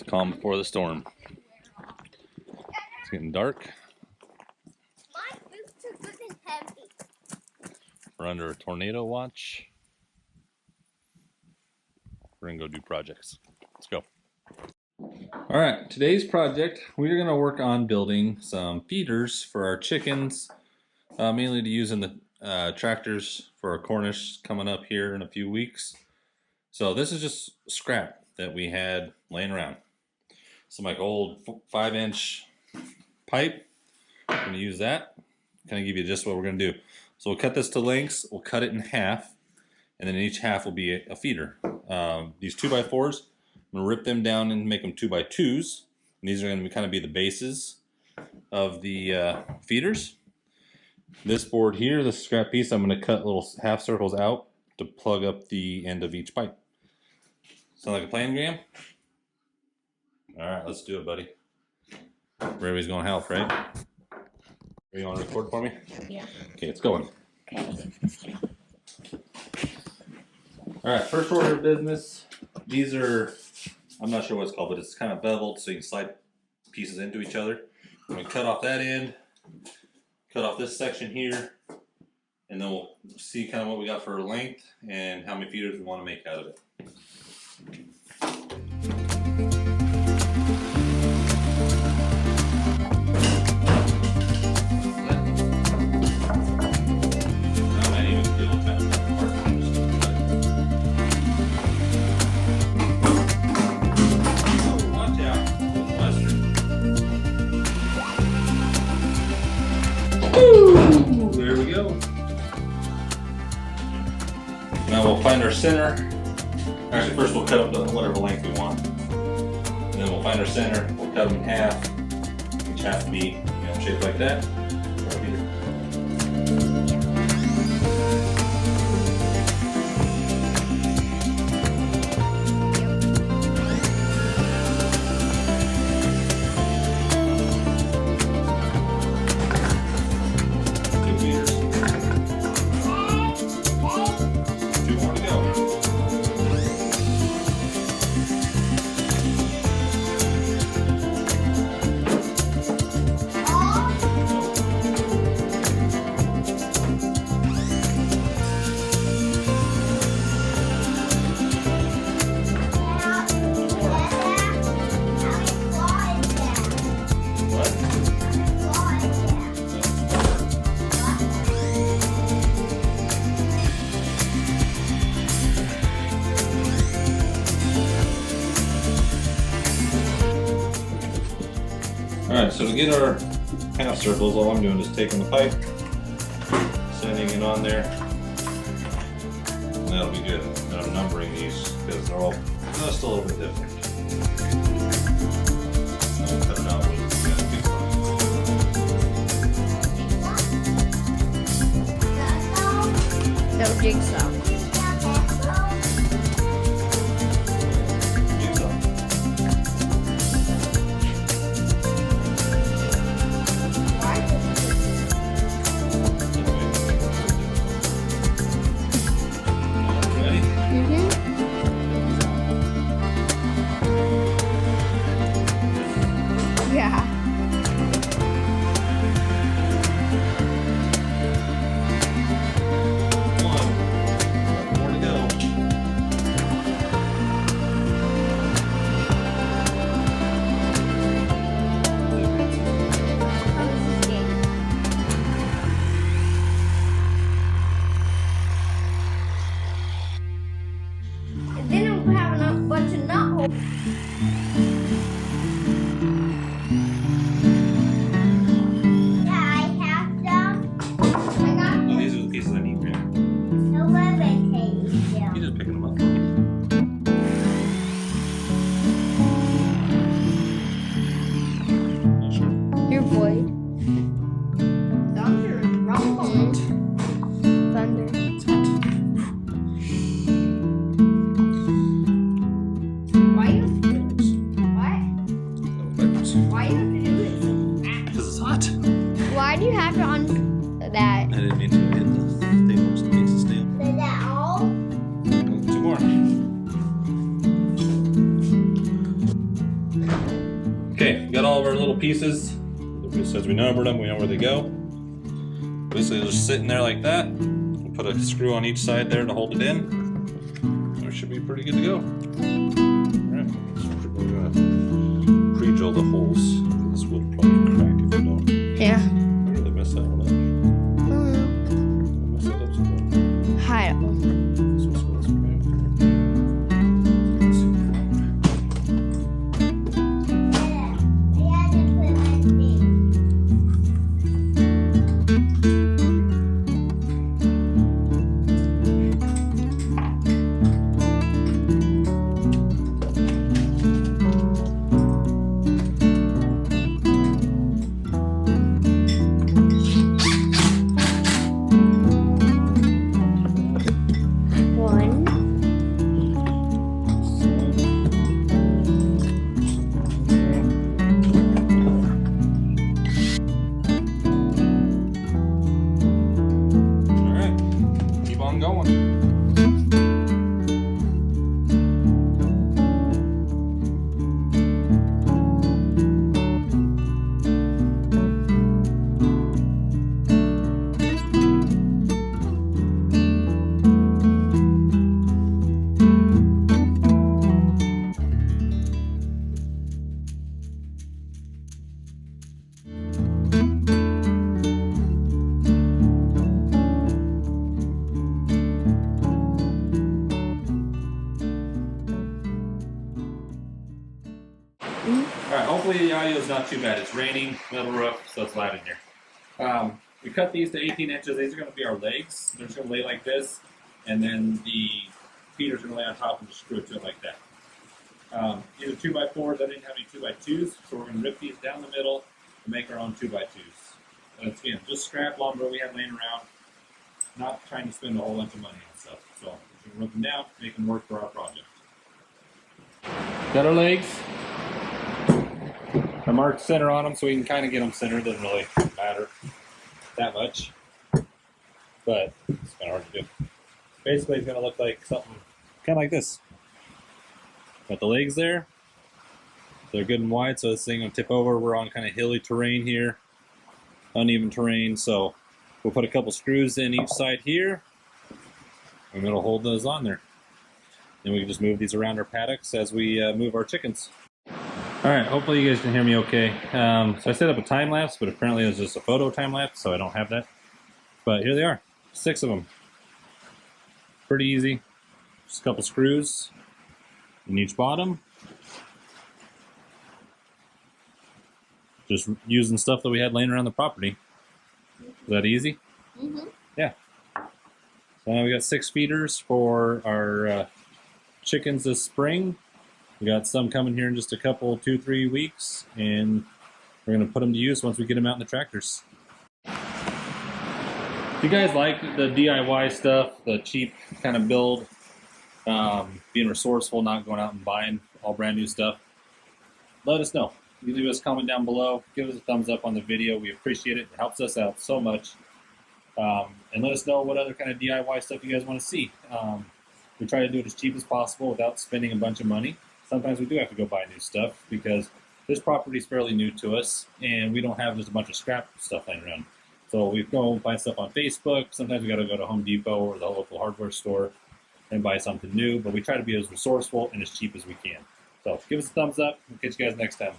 the calm before the storm. It's getting dark. My boots are good and heavy. We're under a tornado watch. We're gonna go do projects. Let's go. All right, today's project, we're gonna work on building some feeders for our chickens, mainly to use in the tractors for our Cornish coming up here in a few weeks. So this is just scrap that we had laying around. Some like old 5-inch pipe. I'm gonna use that. Kind of give you just what we're gonna do. So we'll cut this to lengths. We'll cut it in half, and then each half will be a feeder. These 2x4s, I'm gonna rip them down and make them 2x2s. And these are gonna kind of be the bases of the feeders. This board here, this scrap piece, I'm gonna cut little half circles out to plug up the end of each pipe. Sound like a plan, Graham? All right, let's do it, buddy. Everybody's gonna help, right? Are you want to record for me? Yeah. Okay, it's going. Okay. All right, first order of business. These are, I'm not sure what it's called, but it's kind of beveled so you can slide pieces into each other. I'm gonna cut off that end, cut off this section here, and then we'll see kind of what we got for length and how many feeders we want to make out of it. There we go. Now we'll find our center. Actually, first we'll cut up to whatever length we want. And then we'll find our center. We'll cut them in half. Each half will be, shaped like that. Alright, so to get our half circles, all I'm doing is taking the pipe, sending it on there, and that'll be good. And I'm numbering these because they're all just a little bit different. I'll cut it out with a big one. No jigsaw. Yeah. of our little pieces. As we numbered them, we know where they go. Basically, they're just sitting there like that. We'll put a screw on each side there to hold it in. It should be pretty good to go. Alright, so we're gonna pre-drill the holes. This will probably crack if we don't. Yeah. I really messed that one up. I messed that up so bad. Hi. This one's supposed to be going. Alright, hopefully the audio is not too bad. It's raining, metal roof, so it's loud in here. We cut these to 18 inches. These are going to be our legs. They're just going to lay like this, and then the feeder's going to lay on top and just screw it to it like that. These are 2x4s. I didn't have any 2x2s, so we're going to rip these down the middle and make our own 2x2s. That's, again, just scrap lumber we had laying around, not trying to spend a whole bunch of money on stuff. So we're going to rip them down, make them work for our project. Got our legs. I marked center on them so we can kind of get them centered. Doesn't really matter that much, but it's kind of hard to do. Basically, it's going to look like something kind of like this. Got the legs there. They're good and wide, so this thing will tip over. We're on kind of hilly terrain here, uneven terrain, so we'll put a couple screws in each side here, and it'll hold those on there. Then we can just move these around our paddocks as we move our chickens. Alright, hopefully you guys can hear me okay. So I set up a time lapse, but apparently it's just a photo time lapse, so I don't have that. But here they are, 6 of them. Pretty easy. Just a couple screws in each bottom. Just using stuff that we had laying around the property. Is that easy? Mm-hmm. Yeah. So now we got 6 feeders for our chickens this spring. We got some coming here in just a couple, 2-3 weeks, and we're going to put them to use once we get them out in the tractors. If you guys like the DIY stuff, the cheap kind of build, being resourceful, not going out and buying all brand new stuff, let us know. You can leave us a comment down below, give us a thumbs up on the video. We appreciate it. It helps us out so much. And let us know what other kind of DIY stuff you guys want to see. We try to do it as cheap as possible without spending a bunch of money. Sometimes we do have to go buy new stuff because this property is fairly new to us and we don't have just a bunch of scrap stuff laying around. So we go buy stuff on Facebook. Sometimes we got to go to Home Depot or the local hardware store and buy something new, but we try to be as resourceful and as cheap as we can. So give us a thumbs up. We'll catch you guys next time.